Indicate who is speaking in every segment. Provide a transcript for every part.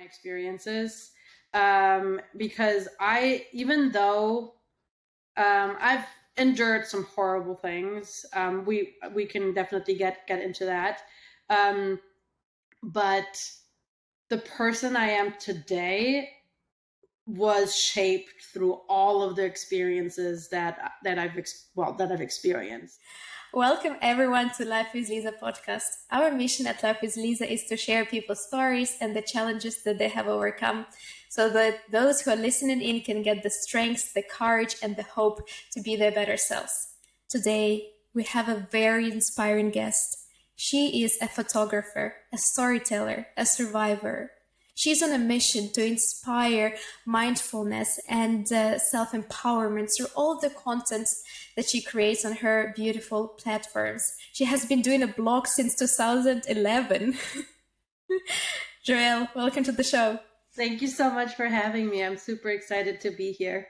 Speaker 1: my experiences, because even though I've endured some horrible things, we can definitely get into that, but the person I am today was shaped through all of the experiences that I've experienced.
Speaker 2: Welcome everyone to Life with Liza podcast. Our mission at Life with Liza is to share people's stories and the challenges that they have overcome, so that those who are listening in can get the strength, the courage, and the hope to be their better selves. Today, we have a very inspiring guest. She is a photographer, a storyteller, a survivor. She's on a mission to inspire mindfulness and self-empowerment through all the content that she creates on her beautiful platforms. She has been doing a blog since 2011. Joëlle, welcome to the show.
Speaker 1: Thank you so much for having me. I'm super excited to be here.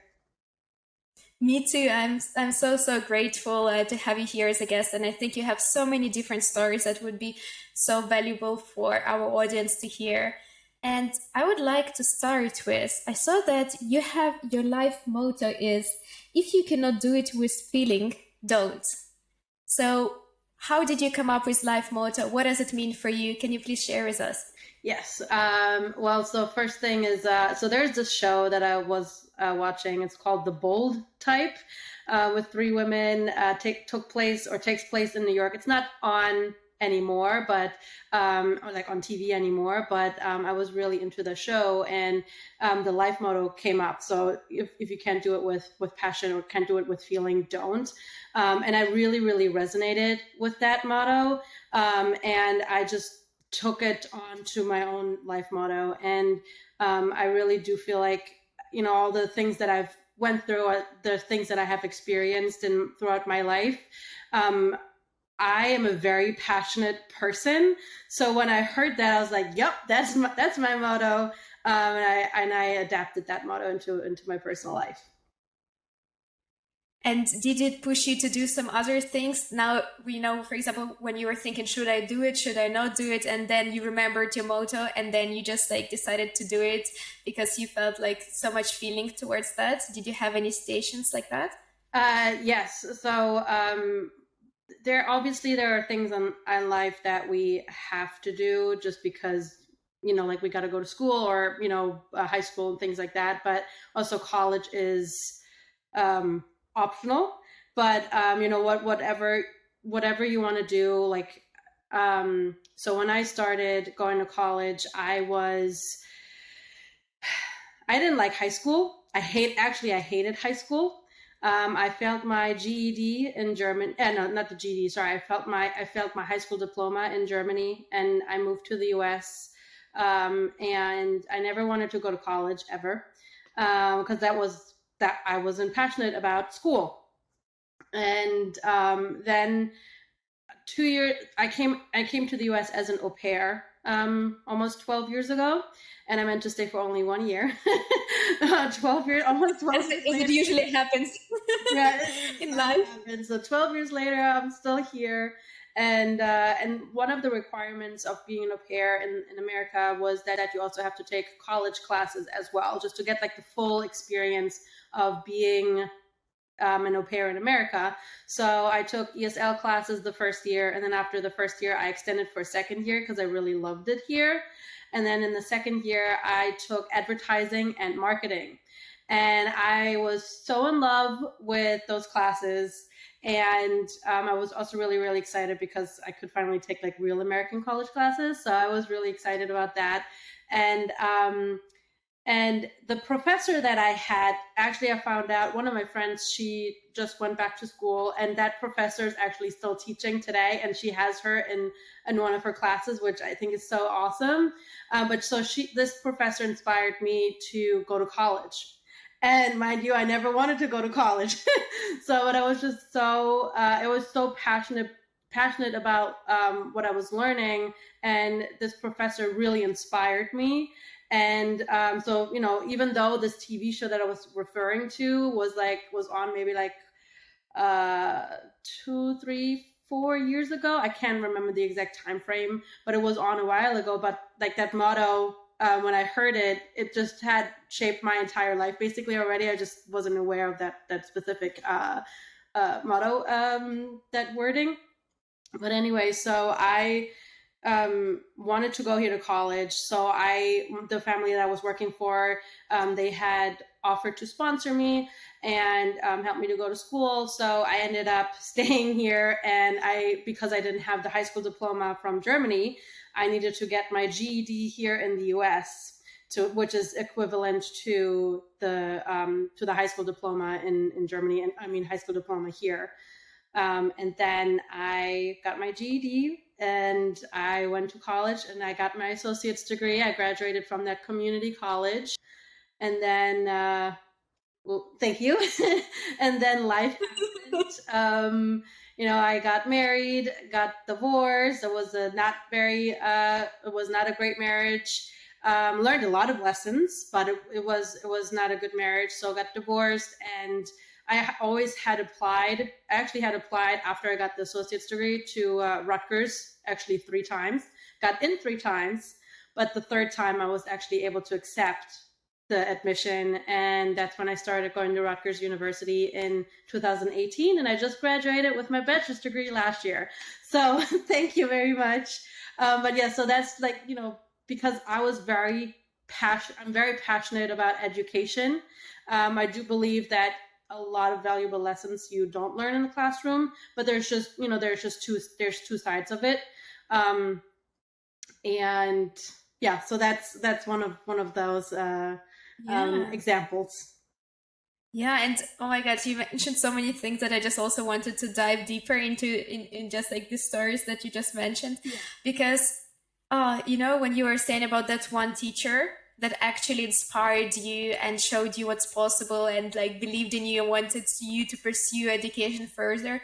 Speaker 2: Me too. I'm so grateful to have you here as a guest, and I think you have so many different stories that would be so valuable for our audience to hear. And I would like to start with, I saw that you have your life motto is, if you cannot do it with feeling, don't. So how did you come up with life motto? What does it mean for you? Can you please share with us?
Speaker 1: Yes. Well, so first thing is, so there's this show that I was watching. It's called The Bold Type, with three women, takes place in New York. It's not on anymore, but or like on TV anymore, but I was really into the show, and the life motto came up. So if you can't do it with passion or can't do it with feeling, don't. And I really resonated with that motto, and I just took it on to my own life motto. And I really do feel like, you know, all the things that I've went through, the things that I have experienced throughout my life, I am a very passionate person. So when I heard that, I was like, yep, that's my motto. And I adapted that motto into my personal life.
Speaker 2: And did it push you to do some other things? Now, we know, for example, when you were thinking, should I do it? Should I not do it? And then you remembered your motto, and then you just like decided to do it because you felt like so much feeling towards that. Did you have any stations like that?
Speaker 1: Yes. So there are things in life that we have to do just because, you know, like we got to go to school, or, you know, high school and things like that. But also college is optional. But you know, whatever you want to do, like so when I started going to college, I didn't like high school. I hated high school. I failed my GED in Germany. No, not the GED. Sorry, I failed my high school diploma in Germany, and I moved to the US. And I never wanted to go to college ever, because I wasn't passionate about school. And then 2 years, I came to the US as an au pair, almost 12 years ago, and I meant to stay for only 1 year. 12 years, almost 12 years
Speaker 2: later. It usually happens.
Speaker 1: Yeah,
Speaker 2: in life.
Speaker 1: And so 12 years later, I'm still here. And one of the requirements of being an au pair in America was that you also have to take college classes as well, just to get like the full experience of being an au pair in America. So I took ESL classes the first year, and then after the first year, I extended for a second year because I really loved it here. And then in the second year, I took advertising and marketing. And I was so in love with those classes. And I was also really excited because I could finally take like real American college classes. So I was really excited about that. And the professor that I had, actually, I found out, one of my friends, she just went back to school, and that professor is actually still teaching today, and she has her in one of her classes, which I think is so awesome. But so this professor inspired me to go to college. And mind you, I never wanted to go to college. But I was just I was so passionate about what I was learning, and this professor really inspired me. And so, you know, even though this TV show that I was referring to was on maybe like 2, 3, 4 years ago, I can't remember the exact time frame, but it was on a while ago. But like that motto when I heard it, it just had shaped my entire life basically already. I just wasn't aware of that specific motto, that wording. But anyway, so I wanted to go here to college. So the family that I was working for, they had offered to sponsor me and help me to go to school. So I ended up staying here, and because I didn't have the high school diploma from Germany, I needed to get my GED here in the US, which is equivalent to the high school diploma in Germany, and I mean high school diploma here. And then I got my GED and I went to college and I got my associate's degree. I graduated from that community college. And then, well, thank you. And then life happened. I got married, got divorced. It was not a great marriage. Learned a lot of lessons, but it was not a good marriage. So I got divorced, and I always had applied. I actually had applied after I got the associate's degree to Rutgers, actually 3 times. Got in 3 times, but the 3rd time I was actually able to accept the admission, and that's when I started going to Rutgers University in 2018, and I just graduated with my bachelor's degree last year. So thank you very much. But yeah, so that's because I'm very passionate about education. I do believe that a lot of valuable lessons you don't learn in the classroom, but there's two sides of it. And yeah, so that's one of those examples.
Speaker 2: Yeah, and oh my God, you mentioned so many things that I just also wanted to dive deeper into in just like the stories that you just mentioned. Yeah. Because when you were saying about that one teacher that actually inspired you and showed you what's possible and like believed in you and wanted you to pursue education further.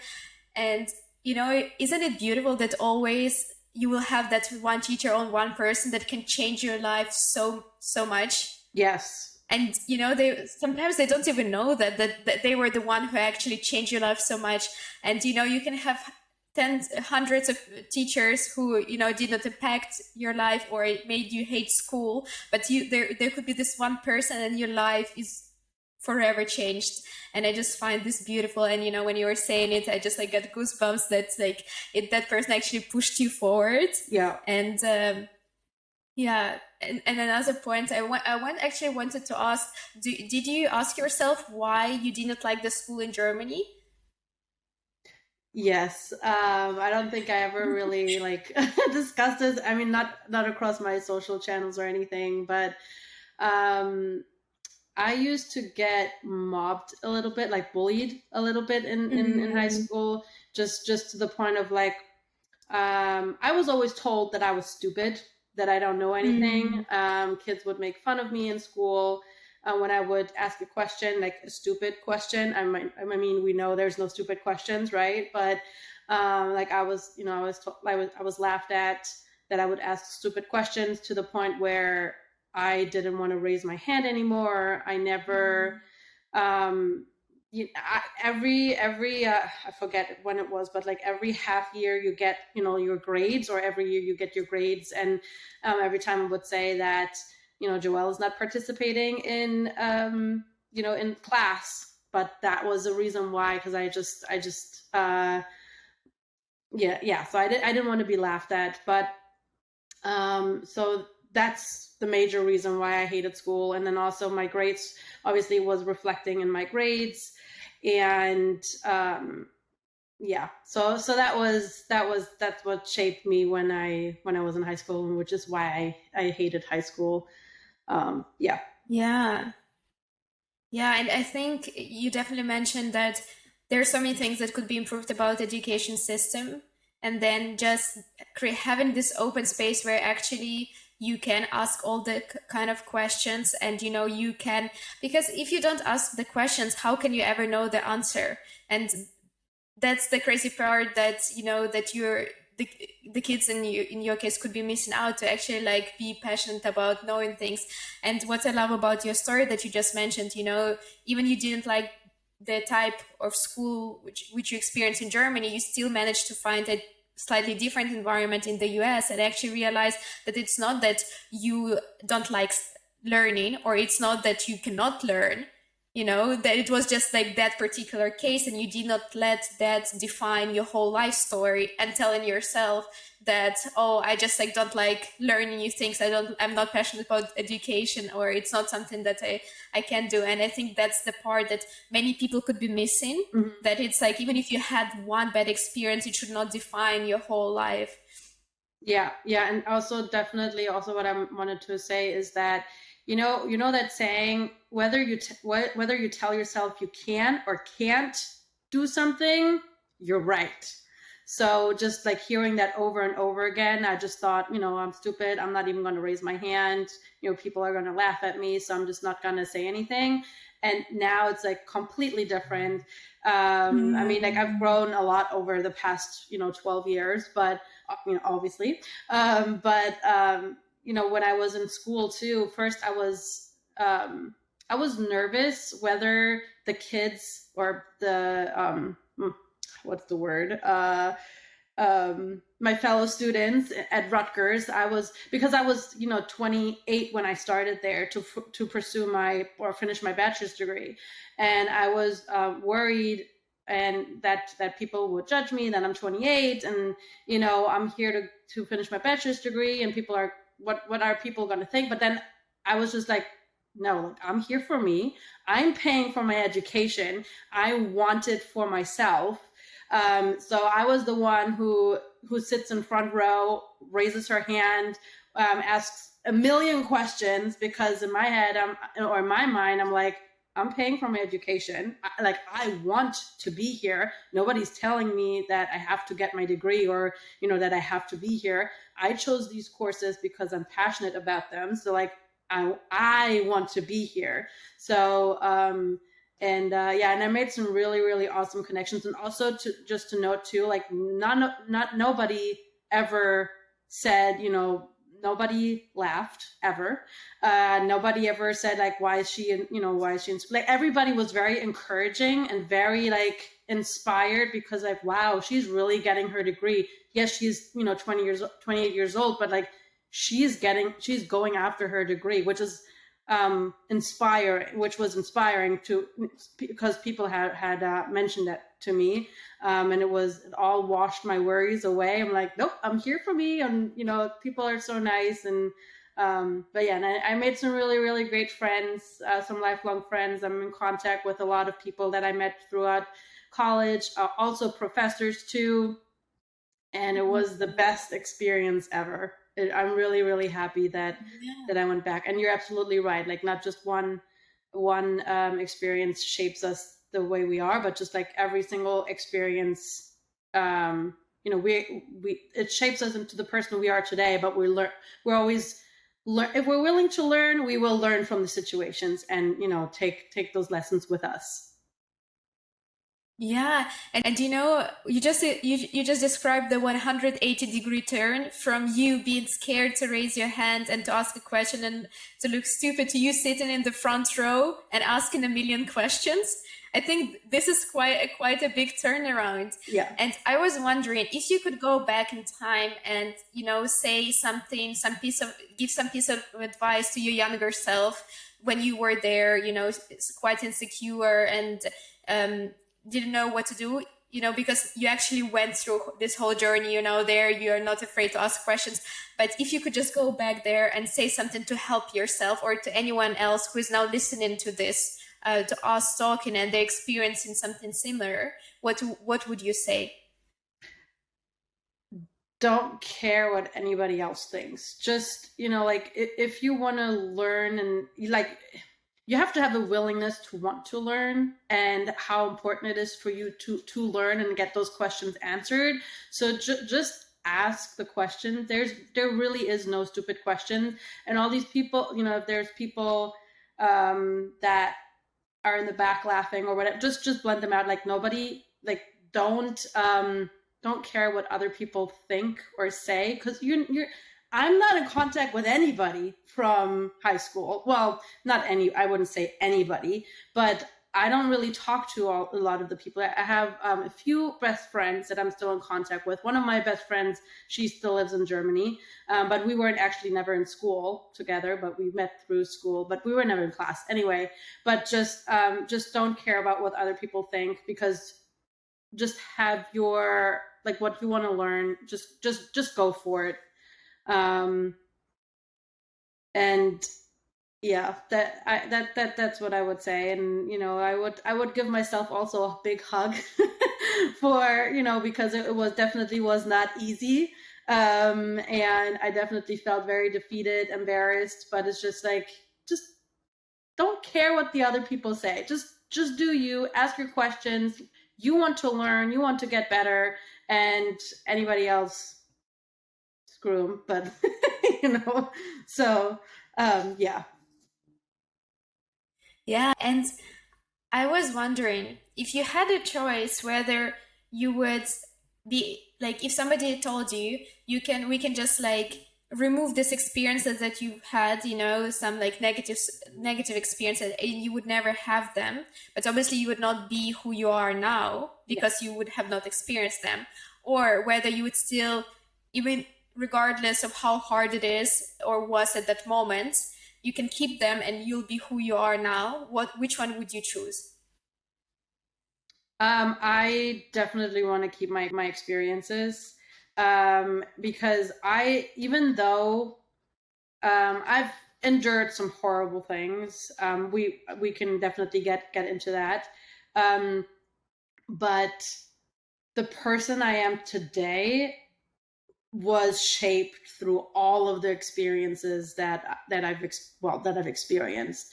Speaker 2: And, isn't it beautiful that always you will have that one teacher or one person that can change your life so much?
Speaker 1: Yes.
Speaker 2: And, sometimes they don't even know that they were the one who actually changed your life so much. And, you can have hundreds of teachers who did not impact your life or it made you hate school, but there could be this one person and your life is forever changed. And I just find this beautiful. And when you were saying it, I just got goosebumps that that person actually pushed you forward.
Speaker 1: Yeah.
Speaker 2: And yeah, and another point I wanted to ask, did you ask yourself why you did not like the school in Germany?
Speaker 1: Yes. I don't think I ever really discussed this. I mean, not across my social channels or anything, but I used to get mobbed a little bit, bullied a little bit in high school, just to the point of I was always told that I was stupid, that I don't know anything. Kids would make fun of me in school. When I would ask a question, like a stupid question, I mean, we know there's no stupid questions, right? But I was laughed at that I would ask stupid questions to the point where I didn't want to raise my hand anymore. I never, I forget when it was, but every half year you get, your grades, or every year you get your grades. And every time I would say that, Joëlle is not participating in, in class, but that was a reason why, because I just, so I didn't want to be laughed at, but, so that's the major reason why I hated school. And then also my grades obviously was reflecting in my grades, and, so that's what shaped me when I was in high school, which is why I hated high school. Yeah.
Speaker 2: And I think you definitely mentioned that there are so many things that could be improved about the education system, and then just having this open space where actually you can ask all the kind of questions, and you can, because if you don't ask the questions, how can you ever know the answer? And that's the crazy part, that that you're the kids in your case could be missing out to actually be passionate about knowing things. And what I love about your story that you just mentioned, even you didn't like the type of school which you experienced in Germany, you still managed to find slightly different environment in the US, and actually realized that it's not that you don't like learning, or it's not that you cannot learn, that it was just like that particular case, and you did not let that define your whole life story, and telling yourself that, oh, I just like don't like learning new things, I'm not passionate about education, or it's not something that I can do. And I think that's the part that many people could be missing, that it's like, even if you had one bad experience, it should not define your whole life.
Speaker 1: Yeah. And also definitely also what I wanted to say is that, you know that saying, whether you tell yourself you can or can't do something, you're right. So just like hearing that over and over again, I just thought, I'm stupid. I'm not even going to raise my hand. People are going to laugh at me, so I'm just not going to say anything. And now it's like completely different. I mean, like I've grown a lot over the past, 12 years, but obviously, when I was in school too, first I was nervous whether the kids or the what's the word, my fellow students at Rutgers, because I was 28 when I started there to pursue or finish my bachelor's degree, and I was worried and that people would judge me that I'm 28 and I'm here to finish my bachelor's degree, and people are, what are people going to think? But then I was just like, no, I'm here for me. I'm paying for my education. I want it for myself. So I was the one who sits in front row, raises her hand, asks a million questions, because in my head, or in my mind, I'm like, I'm paying for my education. I want to be here. Nobody's telling me that I have to get my degree, or, that I have to be here. I chose these courses because I'm passionate about them. So I want to be here. So, and I made some really, really awesome connections. And also to note too, like nobody ever said, nobody laughed ever. Nobody ever said like, why is she in like, everybody was very encouraging and very like inspired, because like, wow, she's really getting her degree. Yes, she's 28 years old, but like she's going after her degree, which is inspiring because people had mentioned that to me, and it all washed my worries away. I'm like, nope, I'm here for me, and people are so nice, and and I made some really, really great friends, some lifelong friends. I'm in contact with a lot of people that I met throughout college, also professors too, and it was the best experience ever. I'm really, really happy that I went back. And you're absolutely right. Like, not just one experience shapes us the way we are, but just like every single experience, it shapes us into the person we are today. But we're always learn. If we're willing to learn, we will learn from the situations, and take those lessons with us.
Speaker 2: Yeah, and you just described the 180-degree turn from you being scared to raise your hand and to ask a question and to look stupid, to you sitting in the front row and asking a million questions. I think this is quite a big turnaround.
Speaker 1: Yeah.
Speaker 2: And I was wondering if you could go back in time and say something, give some piece of advice to your younger self when you were there, quite insecure and didn't know what to do, because you actually went through this whole journey, there you're not afraid to ask questions. But if you could just go back there and say something to help yourself or to anyone else who is now listening to this, to us talking, and they're experiencing something similar, what would you say?
Speaker 1: Don't care what anybody else thinks. Just, like if you want to learn, and like, you have to have a willingness to want to learn, and how important it is for you to learn and get those questions answered. So just ask the questions. There really is no stupid questions. And all these people, if there's people that are in the back laughing or whatever, just blend them out. Like, nobody, like, don't care what other people think or say, because I'm not in contact with anybody from high school. Well, I wouldn't say anybody, but I don't really talk to a lot of the people. I have a few best friends that I'm still in contact with. One of my best friends, she still lives in Germany, but we weren't actually never in school together, but we met through school, but we were never in class anyway. But just don't care about what other people think, because just have your, like, what you want to learn, just go for it. And yeah, that's what I would say. And I would give myself also a big hug for, because it was definitely was not easy, and I definitely felt very defeated, embarrassed. But it's just like, just don't care what the other people say. Just do you, ask your questions. You want to learn, you want to get better, and anybody else, screw them. But so yeah.
Speaker 2: Yeah, and I was wondering if you had a choice whether you would be like, if somebody told you we can just like remove this experiences that you've had, some like negative experiences, and you would never have them, but obviously you would not be who you are now because you would have not experienced them, or whether you would still, even regardless of how hard it is or was at that moment, you can keep them and you'll be who you are now. Which one would you choose?
Speaker 1: I definitely want to keep my experiences, because even though I've endured some horrible things, we can definitely get into that, but the person I am today was shaped through all of the experiences that I've experienced.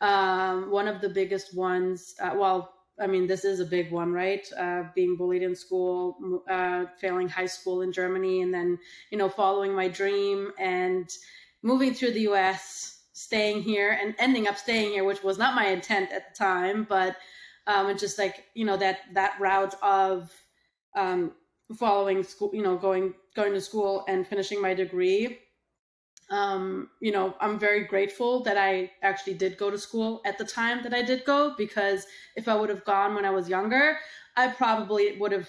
Speaker 1: One of the biggest ones, I mean, this is a big one, right? Being bullied in school, failing high school in Germany, and then, following my dream and moving to the US, staying here and ending up staying here, which was not my intent at the time, but it's just like, that route of following school, going to school and finishing my degree. I'm very grateful that I actually did go to school at the time that I did go, because if I would have gone when I was younger, I probably would have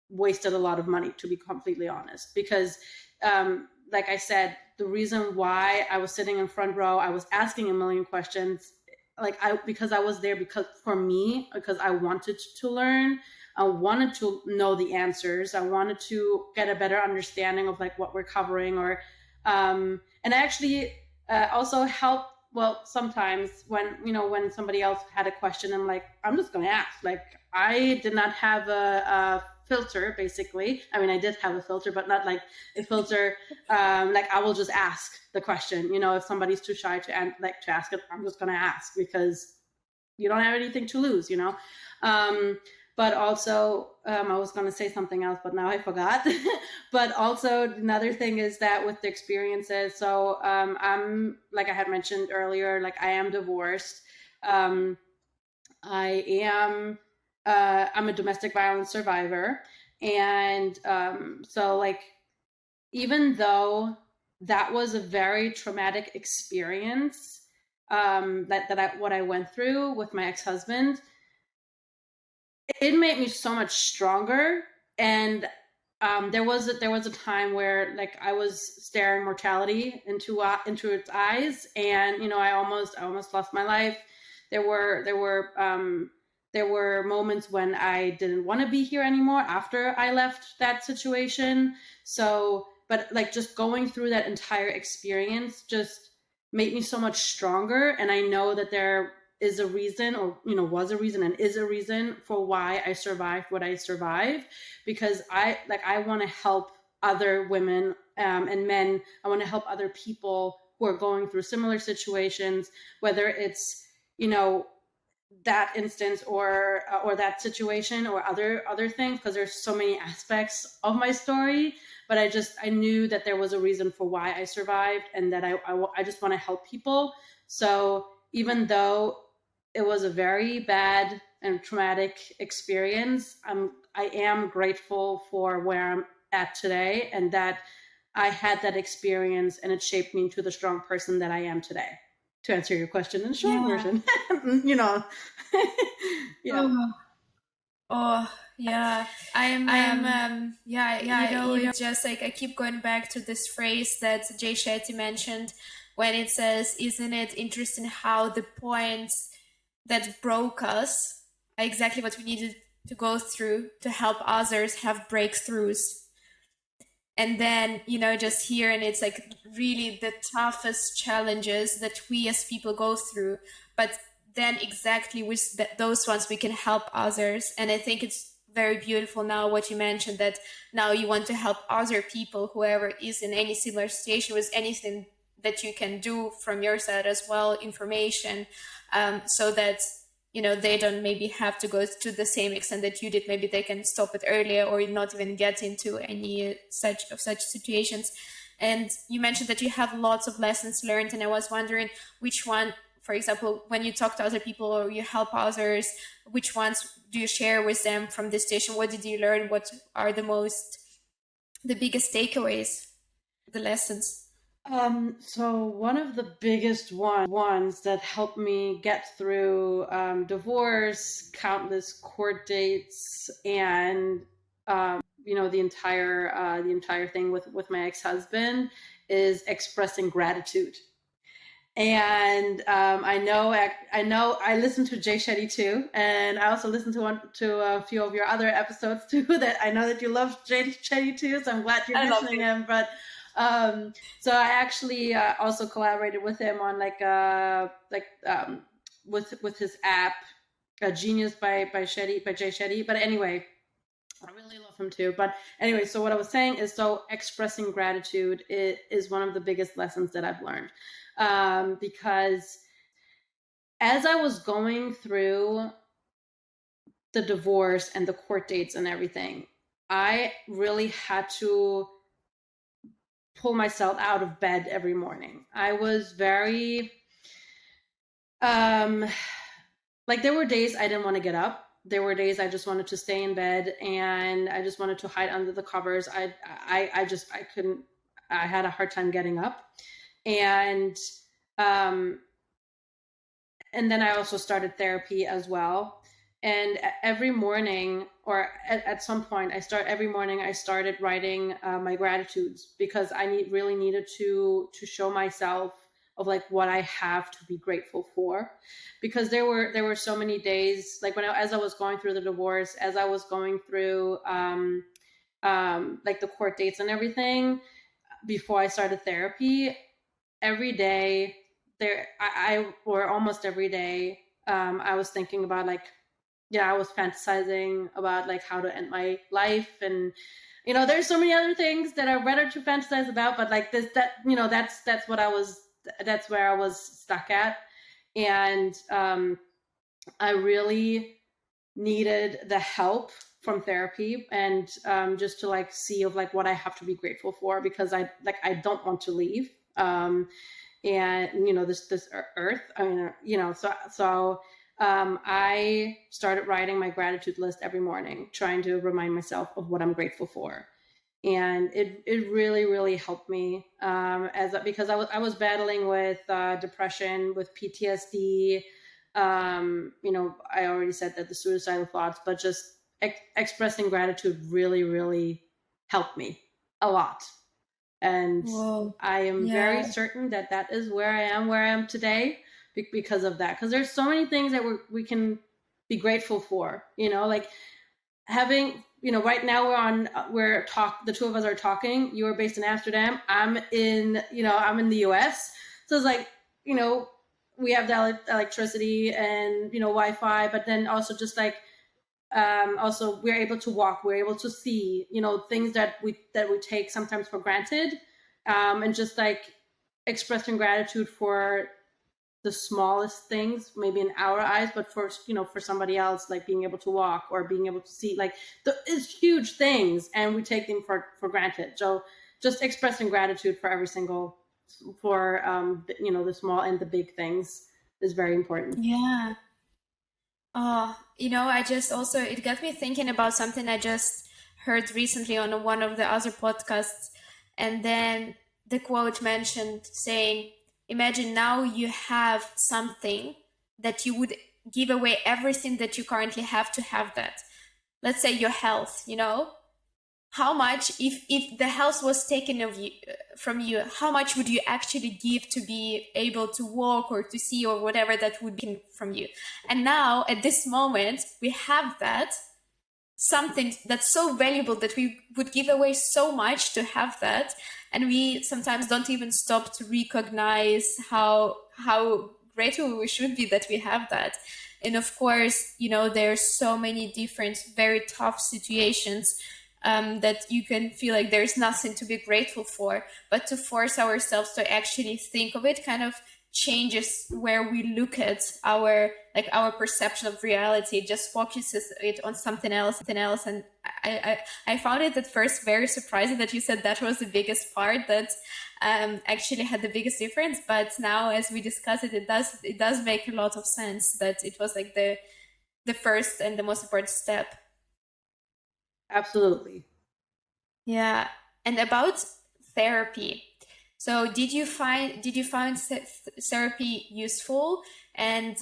Speaker 1: wasted a lot of money, to be completely honest. Because, like I said, the reason why I was sitting in front row, I was asking a million questions, because I was there because I wanted to learn. I wanted to know the answers. I wanted to get a better understanding of like what we're covering, or and I actually also help. Well, sometimes when somebody else had a question, I'm just going to ask. Like, I did not have a filter, basically. I mean, I did have a filter, but not like a filter. Like, I will just ask the question. If somebody's too shy to ask it, I'm just going to ask, because you don't have anything to lose. But also, I was going to say something else, but now I forgot. But also, another thing is that with the experiences, so I'm, like I had mentioned earlier, like, I am divorced. I'm a domestic violence survivor. And so, like, even though that was a very traumatic experience, what I went through with my ex-husband, it made me so much stronger. And there was a time where, like, I was staring mortality into its eyes, and I almost lost my life. There were moments when I didn't want to be here anymore after I left that situation. So, but like, just going through that entire experience just made me so much stronger. And I know that there is a reason, or was a reason and is a reason for why I survived what I survived, because I want to help other women and men. I want to help other people who are going through similar situations, whether it's that instance or that situation or other things, because there's so many aspects of my story. But I knew that there was a reason for why I survived, and that I just want to help people. So even though it was a very bad and traumatic experience, I am grateful for where I'm at today, and that I had that experience, and it shaped me into the strong person that I am today. To answer your question in short version, Yeah.
Speaker 2: Oh, yeah. It's just like I keep going back to this phrase that Jay Shetty mentioned when it says, "Isn't it interesting how the points that broke us are exactly what we needed to go through to help others have breakthroughs?" And then, just here, and it's like really the toughest challenges that we as people go through. But then exactly with those ones, we can help others. And I think it's very beautiful now what you mentioned, that now you want to help other people, whoever is in any similar situation, with anything that you can do from your side as well, information, so that they don't maybe have to go to the same extent that you did. Maybe they can stop it earlier or not even get into any such situations. And you mentioned that you have lots of lessons learned, and I was wondering which one, for example, when you talk to other people or you help others, which ones do you share with them from this station? What did you learn? What are the biggest takeaways, the lessons?
Speaker 1: So one of the biggest ones that helped me get through divorce, countless court dates, and the entire thing with my ex-husband is expressing gratitude. And I know I listen to Jay Shetty too, and I also listen to a few of your other episodes too. That I know that you love Jay Shetty too, so I'm glad you're mentioning him. But so I actually also collaborated with him on with his app, Genius by Jay Shetty. But anyway, I really love him too. But anyway, so what I was saying is, so expressing gratitude is one of the biggest lessons that I've learned. Because as I was going through the divorce and the court dates and everything, I really had to pull myself out of bed every morning. I was very, there were days I didn't want to get up. There were days I just wanted to stay in bed and I just wanted to hide under the covers. I couldn't, I had a hard time getting up. And then I also started therapy as well. And every morning, or at some point, every morning I started writing my gratitudes, because I really needed to show myself of what I have to be grateful for. Because there were so many days, as I was going through the divorce, as I was going through the court dates and everything, before I started therapy, every day or almost every day, I was thinking about I was fantasizing about how to end my life. And there's so many other things that are better to fantasize about, but that's where I was stuck at. And I really needed the help from therapy, and just to see what I have to be grateful for, because I don't want to leave. And this earth, I started writing my gratitude list every morning, trying to remind myself of what I'm grateful for. And it really, really helped me, because I was battling with depression, with PTSD. I already said that, the suicidal thoughts, but just expressing gratitude really, really helped me a lot. And
Speaker 2: Whoa.
Speaker 1: I am very certain that is where I am today, because of that. Because there's so many things that we can be grateful for, having, right now the two of us are talking. You are based in Amsterdam. I'm in the US. So it's we have the electricity and, Wi-Fi, but then also just also we're able to walk, we're able to see, things that we take sometimes for granted, and just expressing gratitude for the smallest things, maybe in our eyes, but for somebody else, being able to walk or being able to see, it's huge things, and we take them for granted. So just expressing gratitude for every single, for the small and the big things is very important.
Speaker 2: Yeah. I just also, it got me thinking about something I just heard recently on one of the other podcasts. And then the quote mentioned saying, imagine now you have something that you would give away everything that you currently have to have that. Let's say your health, you know, how much, if the health was taken of you, from you, how much would you actually give to be able to walk or to see or whatever that would be from you? And now at this moment, we have that, something that's so valuable that we would give away so much to have that. And we sometimes don't even stop to recognize how grateful we should be that we have that. And of course, you know, there's so many different, very tough situations that you can feel like there's nothing to be grateful for, but to force ourselves to actually think of it kind of changes where we look at our perception of reality. It just focuses it on something else. And I found it at first very surprising that you said that was the biggest part that actually had the biggest difference. But now, as we discuss it, it does make a lot of sense that it was like the first and the most important step.
Speaker 1: Absolutely.
Speaker 2: Yeah. And about therapy. So did you find therapy useful? And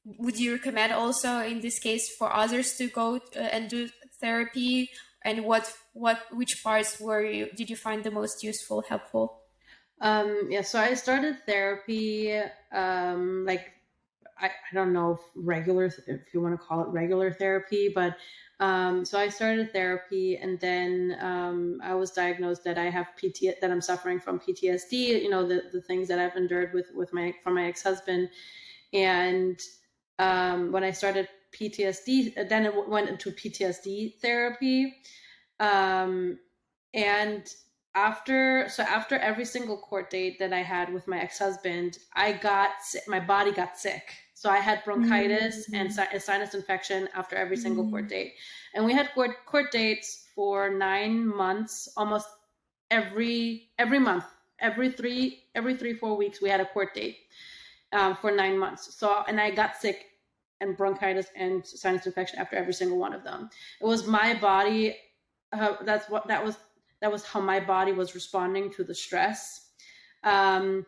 Speaker 2: would you recommend also in this case for others to go and do therapy? And which parts did you find the most useful, helpful?
Speaker 1: Yeah, so I started therapy, I don't know if you want to call it regular therapy, but so I started therapy, and then I was diagnosed that I have that I'm suffering from PTSD. You know, the things that I've endured from my ex-husband, and when I started PTSD, then it went into PTSD therapy, and after every single court date that I had with my ex-husband, my body got sick. So I had bronchitis and a sinus infection after every single court date. And we had court dates for 9 months, almost every month. Every 3-4 weeks, we had a court date for 9 months. So, and I got sick and bronchitis and sinus infection after every single one of them. It was my body. That was how my body was responding to the stress. And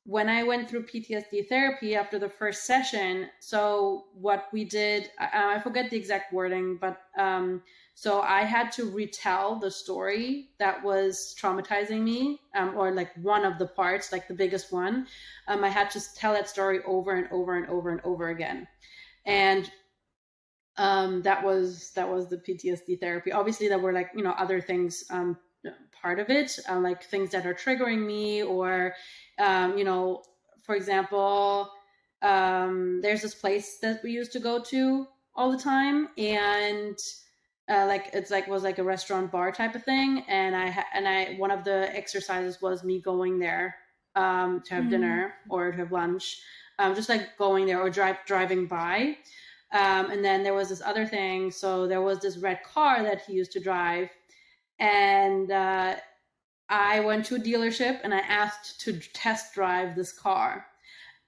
Speaker 1: when I went through PTSD therapy after the first session, so what we did, I forget the exact wording, but so I had to retell the story that was traumatizing me, or like one of the parts, like the biggest one. I had to tell that story over and over and over and over again. And that was the PTSD therapy. Obviously, there were like, you know, other things part of it, like things that are triggering me, or you know, for example, there's this place that we used to go to all the time, and was like a restaurant bar type of thing, and I one of the exercises was me going there to have dinner or to have lunch, just like going there or driving by. And then there was this other thing. So there was this red car that he used to drive. And I went to a dealership and I asked to test drive this car.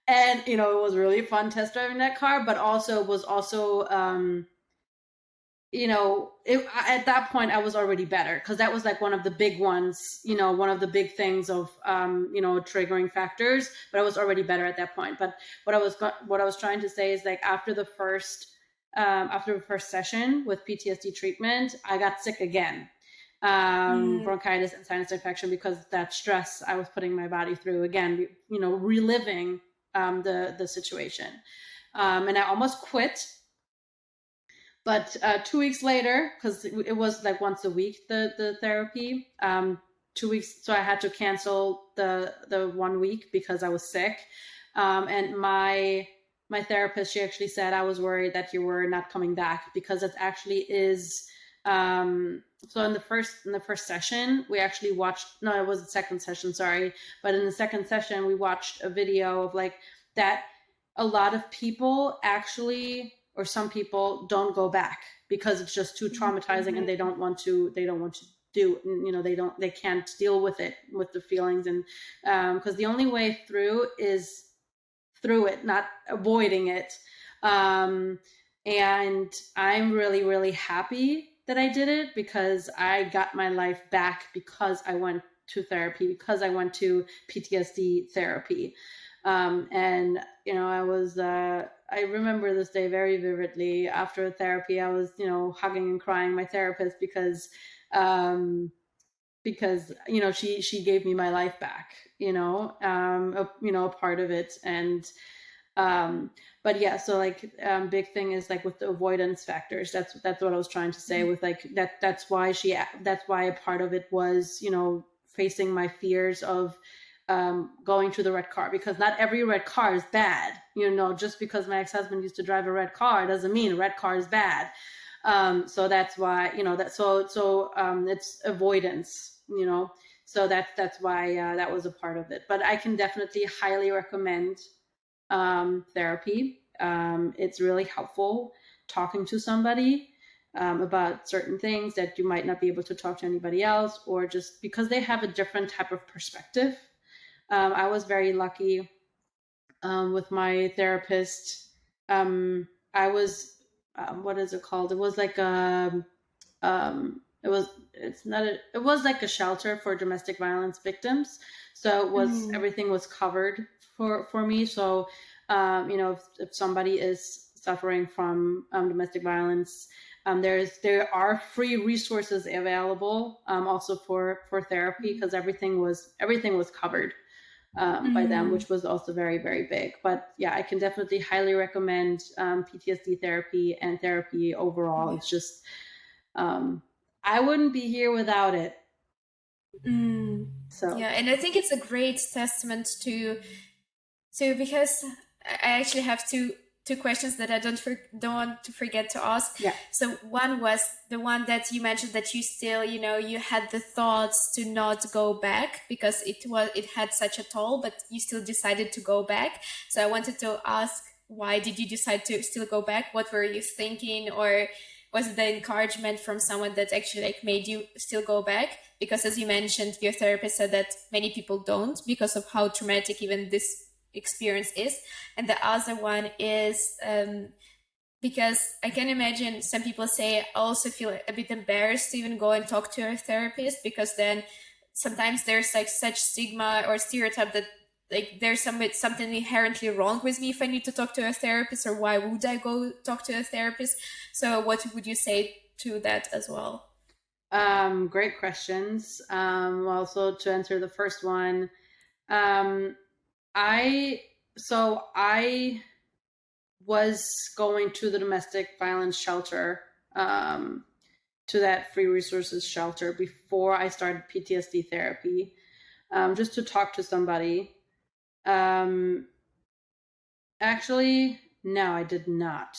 Speaker 1: And, you know, it was really fun test driving that car, but also was also, you know, at that point I was already better, because that was like one of the big ones, you know, one of the big things of, you know, triggering factors, but I was already better at that point. But what I was trying to say is, like, after the first session with PTSD treatment, I got sick again, bronchitis and sinus infection, because that stress I was putting my body through again, you know, reliving the situation. And I almost quit. But 2 weeks later, because it was like once a week, the therapy, 2 weeks, so I had to cancel the 1 week because I was sick. And my therapist, she actually said, I was worried that you were not coming back, because it actually is. So in the first session, we actually watched. No, it was the second session. Sorry, but in the second session, we watched a video of like that. A lot of people actually, or some people, don't go back because it's just too traumatizing, and they don't want to do, you know, they can't deal with it, with the feelings. And because the only way through is through it, not avoiding it. And I'm really, really happy that I did it, because I got my life back, because I went to therapy, because I went to PTSD therapy. And, I remember this day very vividly. After therapy, I was, hugging and crying my therapist because she gave me my life back, a part of it. And but yeah, so like big thing is like with the avoidance factors, that's what I was trying to say with like that's why a part of it was facing my fears of going to the red car, because not every red car is bad. Just because my ex-husband used to drive a red car doesn't mean a red car is bad. So that's why it's avoidance, so that's why that was a part of it. But I can definitely highly recommend therapy. It's really helpful talking to somebody about certain things that you might not be able to talk to anybody else, or just because they have a different type of perspective. I was very lucky with my therapist. I was what is it called? It was like it was like a shelter for domestic violence victims. So it was everything was covered for me. So if somebody is suffering from domestic violence, there are free resources available also for therapy, because everything was covered by them, which was also very, very big. But yeah, I can definitely highly recommend PTSD therapy and therapy overall. It's just I wouldn't be here without it. So
Speaker 2: yeah, and I think it's a great testament to because I actually have two questions that I don't want to forget to ask.
Speaker 1: Yeah.
Speaker 2: So one was the one that you mentioned, that you still, you had the thoughts to not go back because it had such a toll, but you still decided to go back. So I wanted to ask, why did you decide to still go back? What were you thinking? Or was it the encouragement from someone that actually like made you still go back? Because as you mentioned, your therapist said that many people don't, because of how traumatic even this experience is. And the other one is because I can imagine some people say, I also feel a bit embarrassed to even go and talk to a therapist, because then sometimes there's like such stigma or stereotype that like there's something inherently wrong with me if I need to talk to a therapist, or why would I go talk to a therapist? So what would you say to that as well?
Speaker 1: Great questions. Well, so to answer the first one, I was going to the domestic violence shelter, to that free resources shelter before I started PTSD therapy, just to talk to somebody. Actually, no, I did not.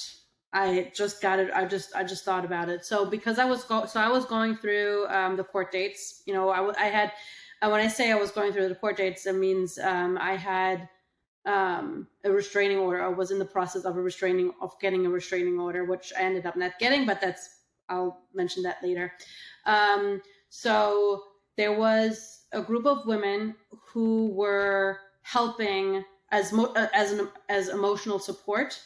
Speaker 1: I just got it. I just thought about it. So because I was going through the court dates. I had when I say I was going through the court dates, it means I had a restraining order. I was in the process of getting a restraining order, which I ended up not getting, but I'll mention that later. So there was a group of women who were helping as emotional support,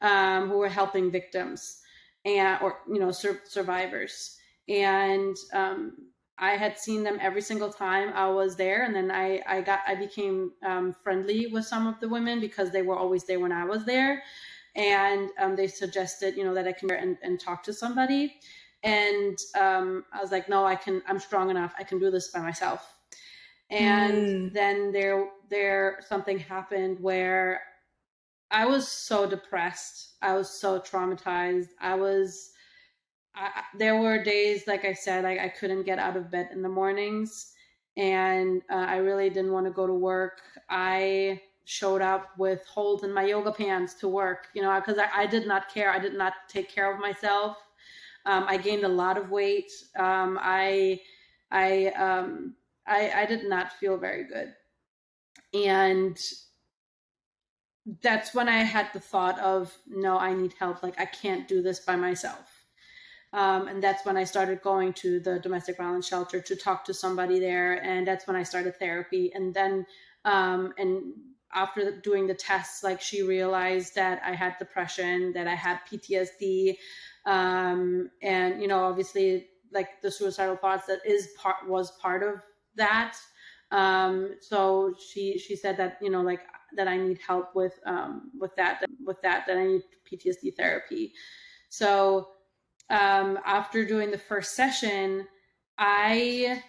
Speaker 1: who were helping victims or survivors, and I had seen them every single time I was there, and then I became friendly with some of the women because they were always there when I was there, and they suggested that I can and talk to somebody, and I was like, no, I'm strong enough, I can do this by myself. And then there something happened where I was so depressed, I was so traumatized, there were days, like I said, I couldn't get out of bed in the mornings, and I really didn't want to go to work. I showed up with holes in my yoga pants to work, because I did not care. I did not take care of myself. I gained a lot of weight. I did not feel very good. And that's when I had the thought of, no, I need help. Like, I can't do this by myself. And that's when I started going to the domestic violence shelter to talk to somebody there. And that's when I started therapy. And then, and after doing the tests, like, she realized that I had depression, that I had PTSD. And, obviously, like, the suicidal thoughts was part of that. So she said that, like, I need help with that I need PTSD therapy. So after doing the first session, I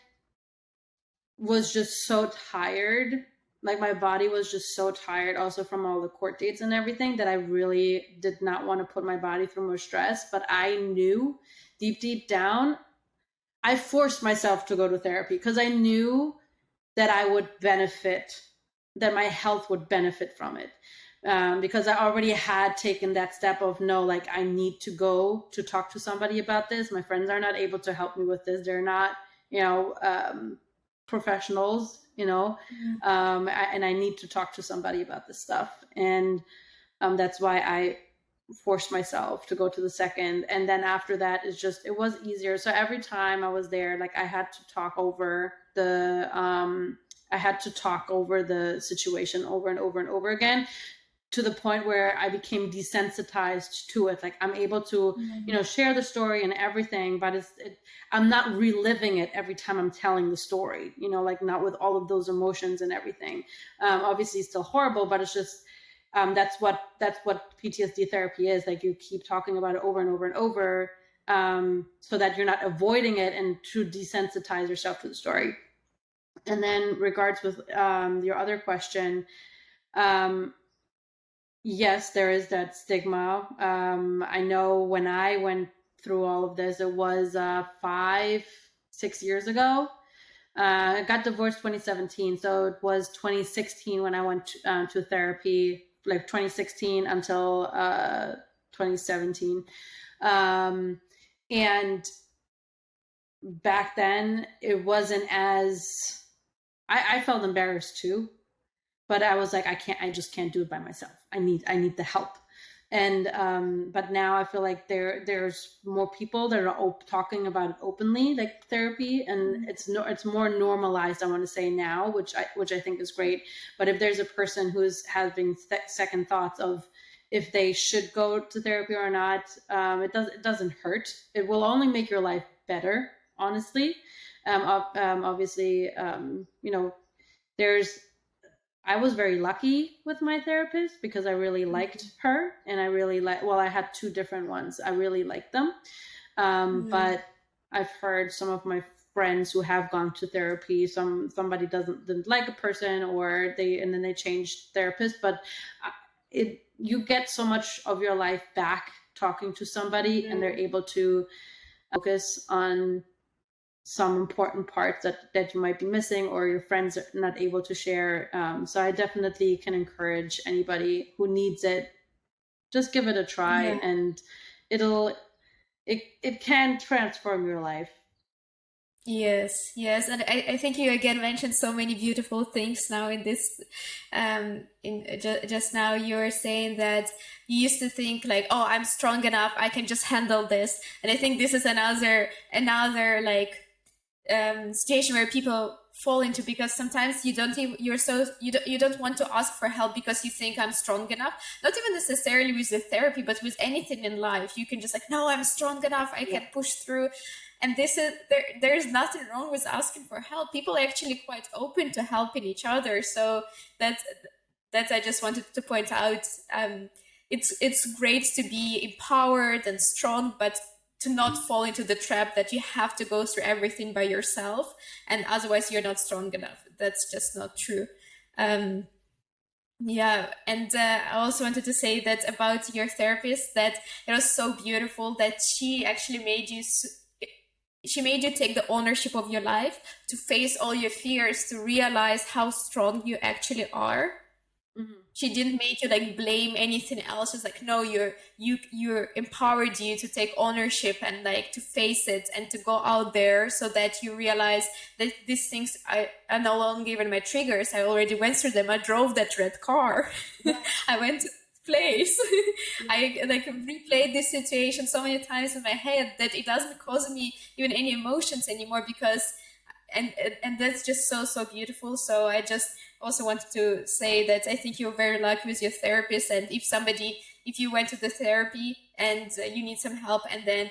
Speaker 1: was just so tired. Like my body was just so tired also from all the court dates and everything, that I really did not want to put my body through more stress. But I knew deep down, I forced myself to go to therapy because I knew that I would benefit, that my health would benefit from it. Because I already had taken that step of no, like I need to go to talk to somebody about this. My friends are not able to help me with this. They're not, professionals, and I need to talk to somebody about this stuff. And that's why I forced myself to go to the second. And then after that, it was easier. So every time I was there, like I had to talk over the situation over and over and over again, to the point where I became desensitized to it. Like I'm able to, share the story and everything, but I'm not reliving it every time I'm telling the story, like not with all of those emotions and everything. Obviously it's still horrible, but it's just, that's what PTSD therapy is. Like you keep talking about it over and over and over, so that you're not avoiding it and to desensitize yourself to the story. And then regards with your other question, yes, there is that stigma. I know when I went through all of this, it was 5-6 years ago. I got divorced 2017, so it was 2016 when I went to therapy, like 2016 until 2017. And back then, it wasn't as... I felt embarrassed too, but I was like, I just can't do it by myself. I need the help. And but now I feel like there's more people that are talking about it openly, like therapy, and it's more normalized, I want to say now, which I think is great. But if there's a person who's having second thoughts of if they should go to therapy or not, it doesn't hurt. It will only make your life better, honestly. Obviously, I was very lucky with my therapist because I really liked her, and I had 2 different ones. I really liked them. But I've heard some of my friends who have gone to therapy, somebody didn't like a person, and then they changed therapists, but you get so much of your life back talking to somebody, and they're able to focus on some important parts that you might be missing, or your friends are not able to share. So I definitely can encourage anybody who needs it, just give it a try, and it can transform your life.
Speaker 2: Yes, and I think you again mentioned so many beautiful things now in this. Just now you were saying that you used to think like, oh, I'm strong enough, I can just handle this, and I think this is another like situation where people fall into, because sometimes you don't want to ask for help because you think I'm strong enough, not even necessarily with the therapy, but with anything in life. You can just like, no, I'm strong enough, I can push through. And this is there's nothing wrong with asking for help. People are actually quite open to helping each other. So that's I just wanted to point out. It's great to be empowered and strong, but to not fall into the trap that you have to go through everything by yourself, and otherwise you're not strong enough. That's just not true. And I also wanted to say that about your therapist, that it was so beautiful that she actually made you take the ownership of your life, to face all your fears, to realize how strong you actually are. She didn't make you like blame anything else. It's like, no, you're empowered you to take ownership and like to face it and to go out there, so that you realize that these things are no longer even my triggers. I already went through them. I drove that red car. I went to this place. I like replayed this situation so many times in my head that it doesn't cause me even any emotions anymore, because and that's just so beautiful. So I just also wanted to say that I think you're very lucky with your therapist, and if you went to the therapy and you need some help, and then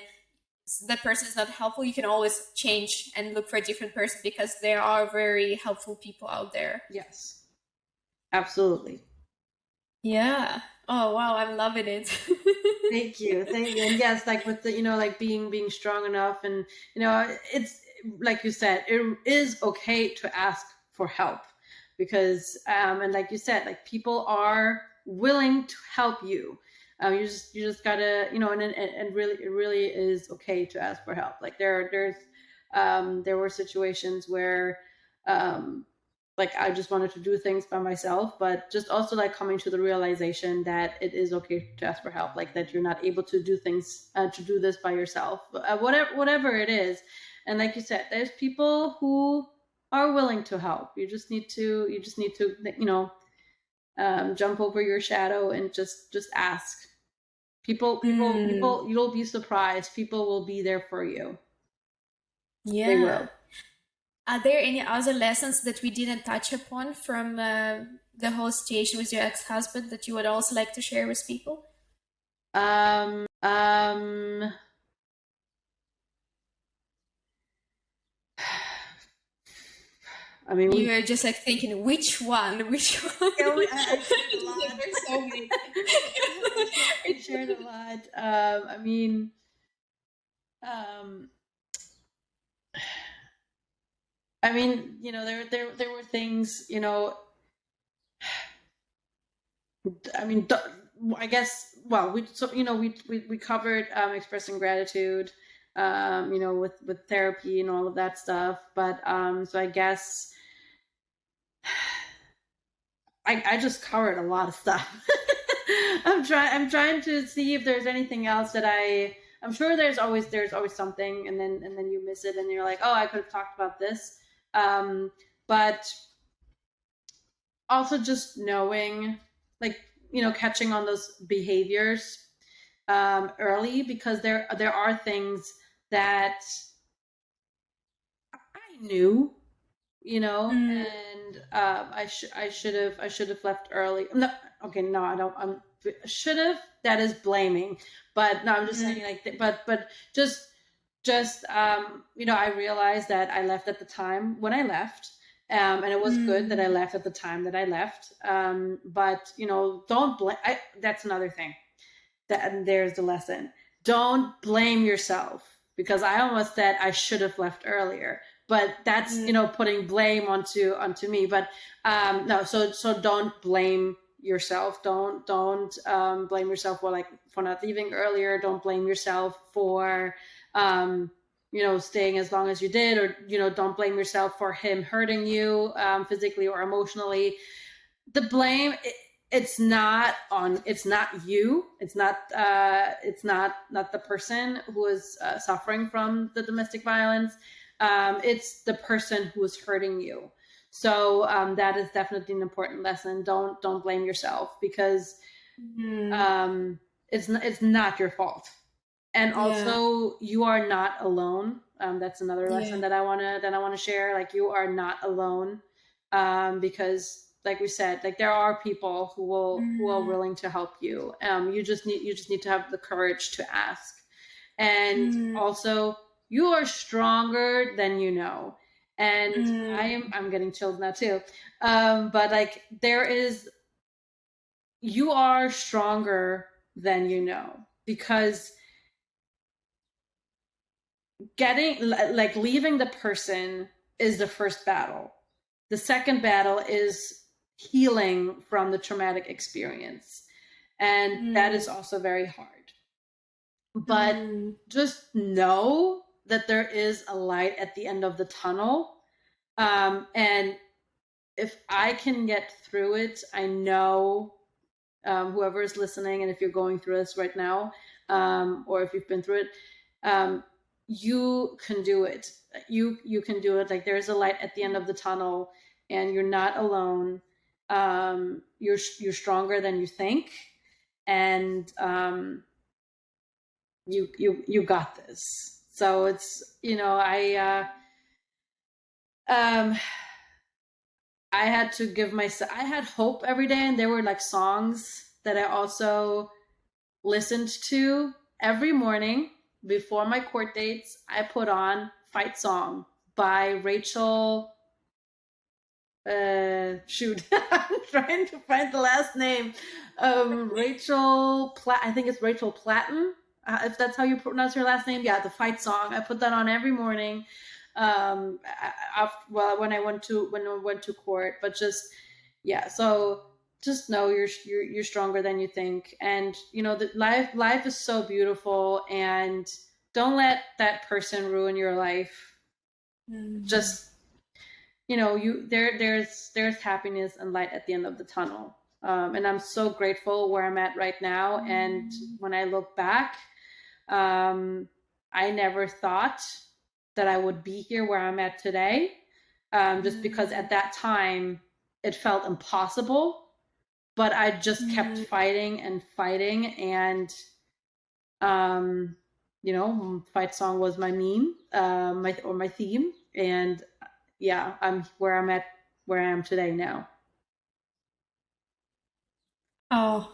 Speaker 2: that person is not helpful, you can always change and look for a different person, because there are very helpful people out there.
Speaker 1: Yes, absolutely.
Speaker 2: Yeah. Oh wow, I'm loving it.
Speaker 1: Thank you, thank you. And yes, like with the, like being strong enough, and it's like you said, it is okay to ask for help, because and like you said, like people are willing to help you. You just gotta, and really, it really is okay to ask for help. Like there were situations where um like I just wanted to do things by myself, but just also like coming to the realization that it is okay to ask for help, like that you're not able to do things, to do this by yourself, whatever it is. And like you said, there's people who are willing to help. You just need to jump over your shadow and just ask.
Speaker 2: Mm,
Speaker 1: You'll be surprised. People will be there for you. They
Speaker 2: yeah.
Speaker 1: will.
Speaker 2: Are there any other lessons that we didn't touch upon from the whole situation with your ex-husband that you would also like to share with people?
Speaker 1: Um I mean,
Speaker 2: You were just like thinking, which one? Which one?
Speaker 1: I shared a
Speaker 2: Like,
Speaker 1: lot.
Speaker 2: there's so many.
Speaker 1: I shared a lot. I mean, um, there were things, I mean, I guess, well, we covered expressing gratitude, with therapy and all of that stuff. But so I guess I just covered a lot of stuff. I'm trying to see if there's anything else that I'm sure there's always something, and then you miss it, and you're like, oh, I could have talked about this. But also just knowing, like, catching on those behaviors early, because there are things that I knew,
Speaker 2: Mm,
Speaker 1: and I should have left early. No, okay, no, I don't. Should have. That is blaming, but no, I'm just
Speaker 2: mm,
Speaker 1: saying, like, but just I realized that I left at the time when I left. And it was good that I
Speaker 2: mm,
Speaker 1: left at the time that I left. But don't blame. That's another thing. And there's the lesson. Don't blame yourself, because I almost said I should have left earlier, but that's
Speaker 2: mm,
Speaker 1: putting blame onto me. But no, so don't blame yourself. Don't blame yourself for not leaving earlier. Don't blame yourself for staying as long as you did, or don't blame yourself for him hurting you physically or emotionally. The blame, it's not you, it's not the person who is suffering from the domestic violence. It's the person who is hurting you. So that is definitely an important lesson. Don't blame yourself, because
Speaker 2: mm.
Speaker 1: um, it's not your fault. And
Speaker 2: Yeah,
Speaker 1: also, you are not alone. That's another lesson
Speaker 2: yeah.
Speaker 1: that I wanna share. Like, you are not alone, because, like we said, like, there are people who are
Speaker 2: Mm,
Speaker 1: willing to help you. You just need to have the courage to ask. And
Speaker 2: mm,
Speaker 1: also, you are stronger than you know. And
Speaker 2: mm,
Speaker 1: I'm getting chilled now too. But like, you are stronger than you know, because like, leaving the person is the first battle. The second battle is healing from the traumatic experience, and that is
Speaker 2: mm,
Speaker 1: also very hard. But
Speaker 2: mm,
Speaker 1: just know that there is a light at the end of the tunnel. And if I can get through it, I know, whoever is listening, and if you're going through this right now, or if you've been through it, um, you can do it. You can do it. Like, there's a light at the end of the tunnel, and you're not alone. You're stronger than you think, and you got this. So it's, um I had to give myself, I had hope every day, and there were like songs that I also listened to every morning before my court dates. I put on Fight Song by Rachel. shoot, I'm trying to find the last name. Rachel Platt. I think it's Rachel Platten. If that's how you pronounce her last name, yeah, the fight song. I put that on every morning. Well, when I went to court, but just yeah. So just know you're stronger than you think, and you know that life is so beautiful, and don't let that person ruin your life. Just you know, there's happiness and light at the end of the tunnel. And I'm so grateful where I'm at right now. And when I look back, I never thought that I would be here where I'm at today. Just because at that time it felt impossible, but I just kept fighting and fighting. And, you know, fight song was my meme, my theme. And yeah, I'm where I'm at, where I am today now.
Speaker 2: Oh,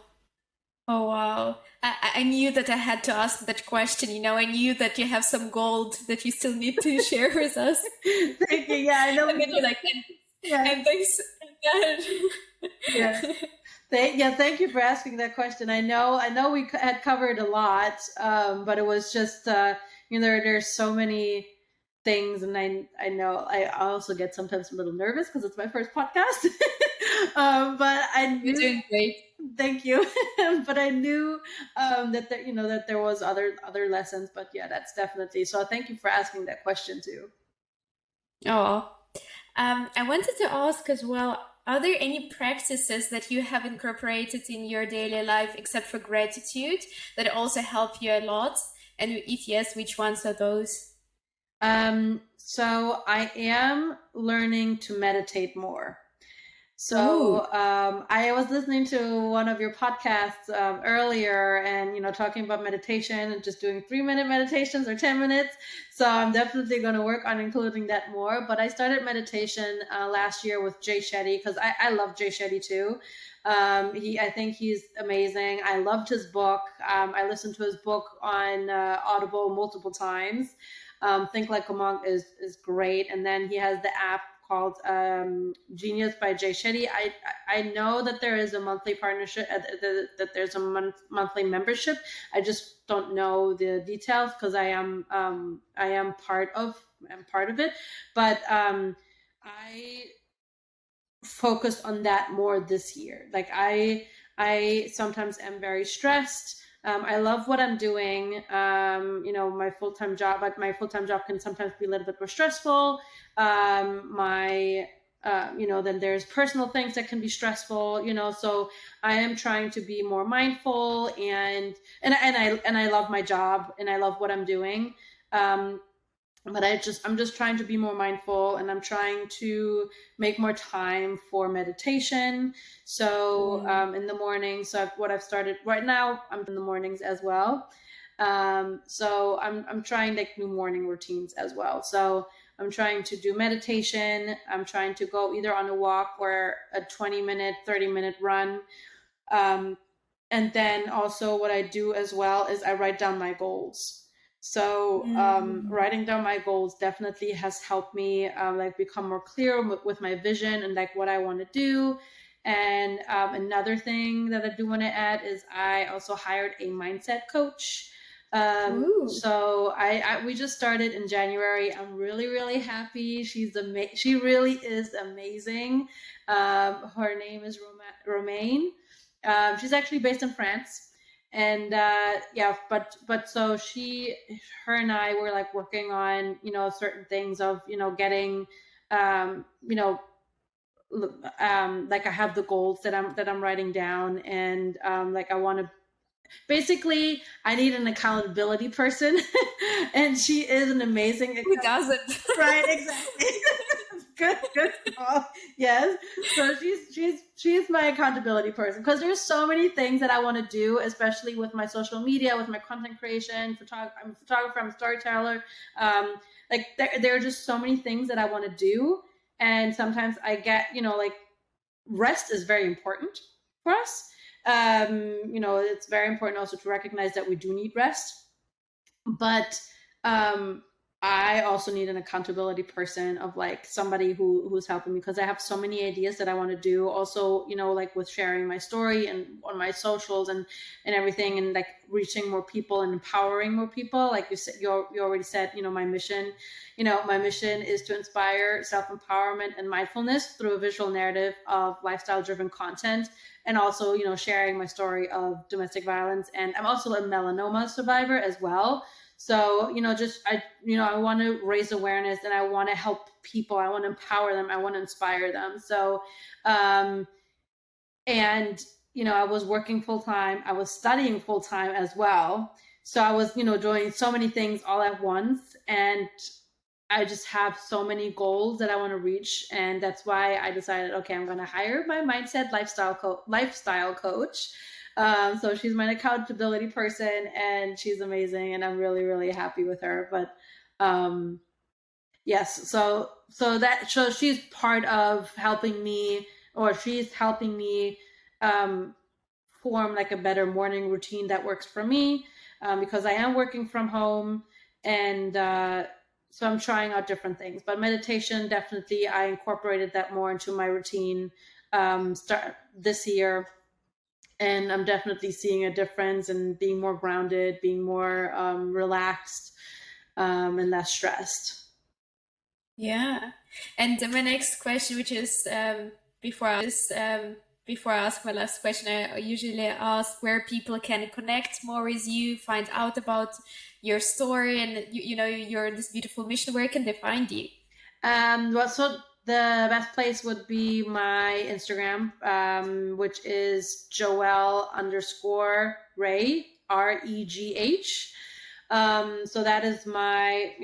Speaker 2: oh wow. I knew that I had to ask that question. You know, I knew that you have some gold that you still need to share with us.
Speaker 1: Thank you. Yeah, I know.
Speaker 2: And then you're like, and thanks.
Speaker 1: Yeah. Thank you for asking that question. I know we had covered a lot, but it was just, you know, there's so many things, and I know I also get sometimes a little nervous because it's my first podcast. But I
Speaker 2: You're
Speaker 1: knew.
Speaker 2: doing great.
Speaker 1: Thank you. But I knew that there, you know, that there was other lessons. But yeah, that's definitely. So thank you for asking that question too.
Speaker 2: Oh, I wanted to ask as well, are there any practices that you have incorporated in your daily life except for gratitude that also help you a lot? And if yes, which ones are those?
Speaker 1: So I am learning to meditate more.
Speaker 2: Ooh.
Speaker 1: So I was listening to one of your podcasts earlier, and you know, talking about meditation and just doing 3-minute meditations or 10 minutes. So I'm definitely going to work on including that more. But I started meditation last year with Jay Shetty because I love Jay Shetty too. I think he's amazing. I loved his book. I listened to his book on Audible multiple times. Think Like a Monk is great, and then he has the app called Genius by Jay Shetty. I know that there is a monthly partnership, that there's a monthly membership. I just don't know the details because I am part of it, but I focused on that more this year. Like I sometimes am very stressed. I love what I'm doing. You know, my full-time job, but my full-time job can sometimes be a little bit more stressful. You know, then there's personal things that can be stressful, you know, so I am trying to be more mindful, and I love my job and I love what I'm doing. But I'm just trying to be more mindful, and I'm trying to make more time for meditation. So in the morning, so what I've started right now, I'm in the mornings as well. So I'm trying like new morning routines as well. So I'm trying to do meditation. I'm trying to go either on a walk or a 20-minute, 30-minute run. And then also what I do as well is I write down my goals. So writing down my goals definitely has helped me like become more clear with my vision and like what I want to do. And another thing that I do want to add is I also hired a mindset coach. So we just started in January. I'm really happy. She really is amazing. Her name is Romaine. She's actually based in France. And yeah, but so her and I were like working on, you know, certain things of, you know, getting you know, like I have the goals that I'm writing down, and like I want to basically I need an accountability person. And she is an amazing
Speaker 2: Who doesn't?
Speaker 1: Right, exactly. Good call. Yes. So she's my accountability person, because there's so many things that I want to do, especially with my social media, with my content creation. I'm a photographer, I'm a storyteller. Like there are just so many things that I want to do, and sometimes I get, you know, like rest is very important for us. You know, it's very important also to recognize that we do need rest, but I also need an accountability person of like somebody who's helping me, because I have so many ideas that I want to do. Also, like with sharing my story and on my socials and everything, and like reaching more people and empowering more people. Like you said, you already said, my mission. My mission is to inspire self-empowerment and mindfulness through a visual narrative of lifestyle-driven content, and also, sharing my story of domestic violence. And I'm also a melanoma survivor as well. So, I want to raise awareness, and I want to help people. I want to empower them. I want to inspire them. So, and, I was working full time. I was studying full time as well. So I was, doing so many things all at once. And I just have so many goals that I want to reach. And that's why I decided, okay, I'm going to hire my mindset lifestyle coach. So she's my accountability person, and she's amazing, and I'm really, really happy with her. But yes, so she's part of helping me, or she's helping me form like a better morning routine that works for me, because I am working from home, and so I'm trying out different things. But meditation, definitely, I incorporated that more into my routine start this year. And I'm definitely seeing a difference and being more grounded, being more relaxed, and less stressed.
Speaker 2: Yeah. And my next question, which is before I ask my last question, I usually ask where people can connect more with you, find out about your story, and your this beautiful mission. Where can they find you?
Speaker 1: Well, so the best place would be my Instagram, which is Joëlle_Regh, REGH. So that is my,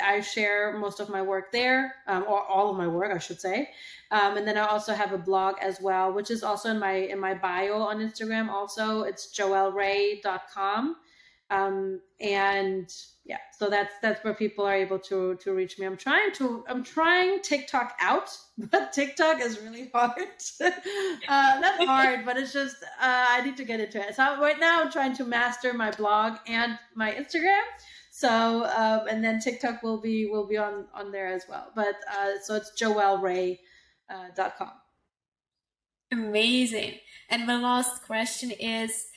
Speaker 1: I share most of my work there, or all of my work, I should say. And then I also have a blog as well, which is also in my bio on Instagram. Also, it's joelleregh.com. And yeah, so that's where people are able to reach me. I'm trying TikTok out, but TikTok is really hard. Not hard, but it's just I need to get into it. So right now I'm trying to master my blog and my Instagram. So and then TikTok will be on there as well. But so it's joelleregh.com.
Speaker 2: Amazing. And my last question is,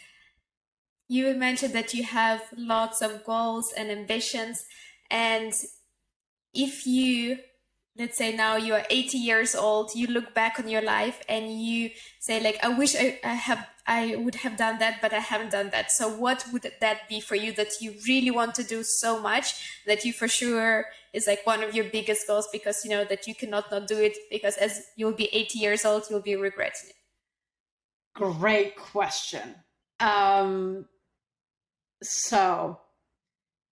Speaker 2: you mentioned that you have lots of goals and ambitions, and if you, let's say now you are 80 years old, you look back on your life and you say like, I wish I would have done that, but I haven't done that. So what would that be for you that you really want to do so much that you for sure is like one of your biggest goals, because you know that you cannot not do it, because as you'll be 80 years old, you'll be regretting it?
Speaker 1: Great question. So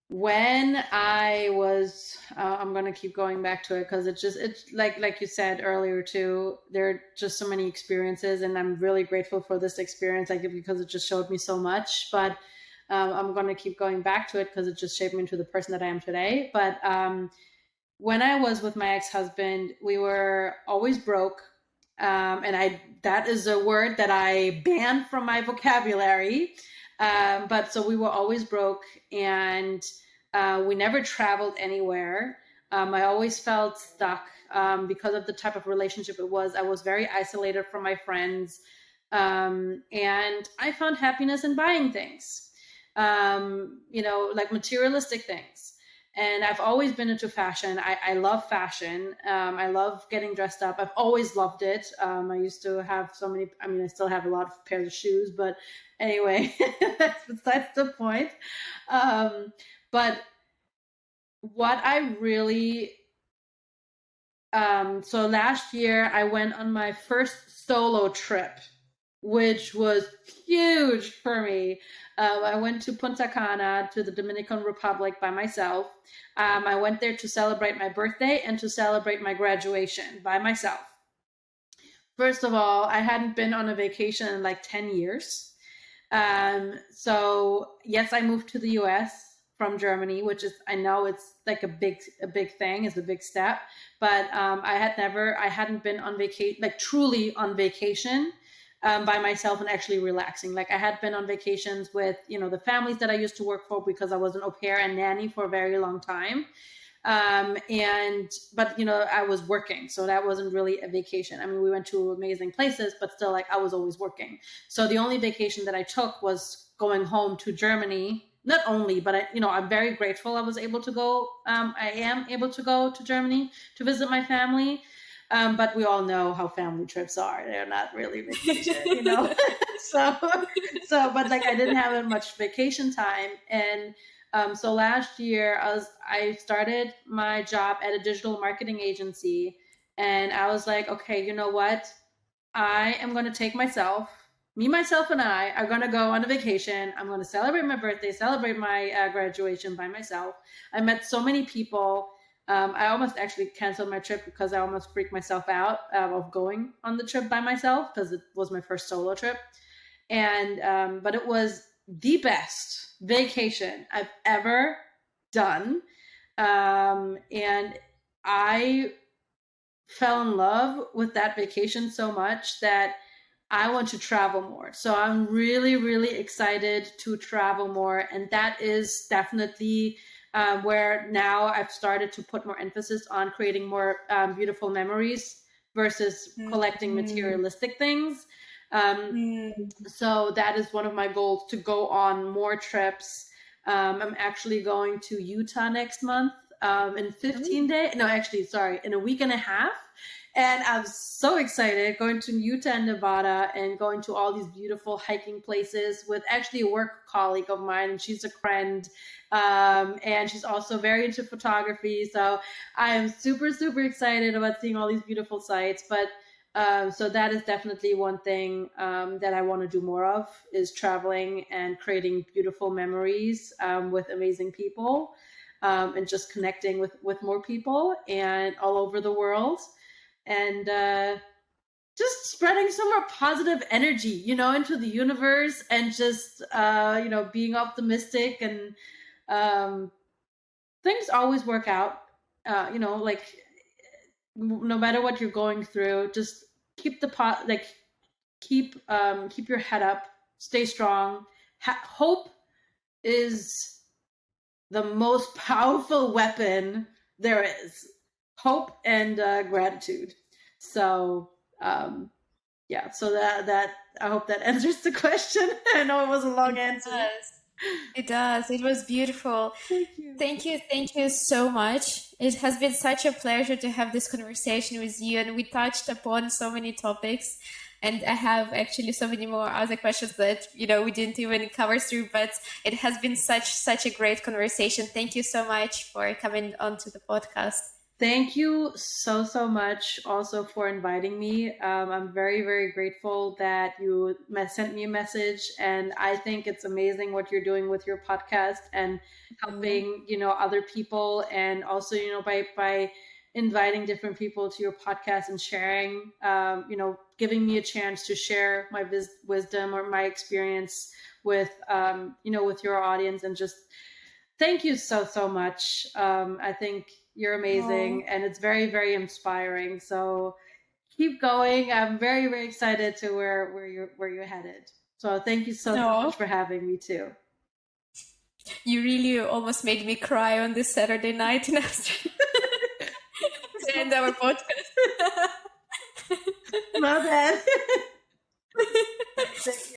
Speaker 1: when I was, I'm going to keep going back to it because it's like you said earlier too, there are just so many experiences, and I'm really grateful for this experience, because it just showed me so much. But I'm going to keep going back to it because it just shaped me into the person that I am today. But when I was with my ex-husband, we were always broke. And that is a word that I banned from my vocabulary. But so we were always broke, and we never traveled anywhere. I always felt stuck because of the type of relationship it was. I was very isolated from my friends, and I found happiness in buying things, like materialistic things. And I've always been into fashion. I love fashion. I love getting dressed up. I've always loved it. I used to have so many, I still have a lot of pairs of shoes, but anyway, that's besides the point. But what I really, so last year I went on my first solo trip, which was huge for me. I went to Punta Cana, to the Dominican Republic, by myself. I went there to celebrate my birthday and to celebrate my graduation by myself. First of all, I hadn't been on a vacation in like 10 years. So yes, I moved to the US from Germany, which is, I know it's like a big thing, it's a big step, but I hadn't been on vacation, like truly on vacation, by myself and actually relaxing. Like I had been on vacations with, the families that I used to work for because I was an au pair and nanny for a very long time. But I was working, so that wasn't really a vacation. I mean, we went to amazing places, but still, like, I was always working. So the only vacation that I took was going home to Germany. Not only, but I'm very grateful I was able to go. I am able to go to Germany to visit my family. But we all know how family trips are. They're not really vacation, so, but like I didn't have much vacation time. And so last year I started my job at a digital marketing agency, and I was like, okay, you know what? I am going to take myself and I are going to go on a vacation. I'm going to celebrate my birthday, celebrate my graduation by myself. I met so many people. I almost actually canceled my trip because I almost freaked myself out of going on the trip by myself because it was my first solo trip. And but it was the best vacation I've ever done. And I fell in love with that vacation so much that I want to travel more. So I'm really, really excited to travel more. And that is definitely where now I've started to put more emphasis on creating more beautiful memories versus collecting materialistic things. So that is one of my goals, to go on more trips. I'm actually going to Utah next month in 15 days. No, actually, sorry, in a week and a half. And I'm so excited going to Utah and Nevada and going to all these beautiful hiking places with actually a work colleague of mine. And she's a friend. And she's also very into photography. So I am super, super excited about seeing all these beautiful sites. But so that is definitely one thing that I want to do more of, is traveling and creating beautiful memories with amazing people, and just connecting with more people and all over the world. And just spreading some more positive energy, into the universe, and just, being optimistic. And things always work out, like no matter what you're going through, just keep keep your head up, stay strong. Hope is the most powerful weapon there is. Hope and gratitude. So yeah, so that I hope that answers the question. I know it was a long answer.
Speaker 2: It does. It was beautiful. Thank you so much. It has been such a pleasure to have this conversation with you, and we touched upon so many topics. And I have actually so many more other questions that we didn't even cover through, but it has been such a great conversation. Thank you so much for coming onto the podcast.
Speaker 1: Thank you so much also for inviting me. I'm very, very grateful that you sent me a message, and I think it's amazing what you're doing with your podcast and helping, other people, and also, by inviting different people to your podcast and sharing, giving me a chance to share my wisdom or my experience with, with your audience. And just thank you so much. I think you're amazing, and it's very, very inspiring. So keep going. I'm very, very excited to where you're headed. So thank you so much for having me too.
Speaker 2: You really almost made me cry on this Saturday night in Australia. To end our podcast.
Speaker 1: My bad.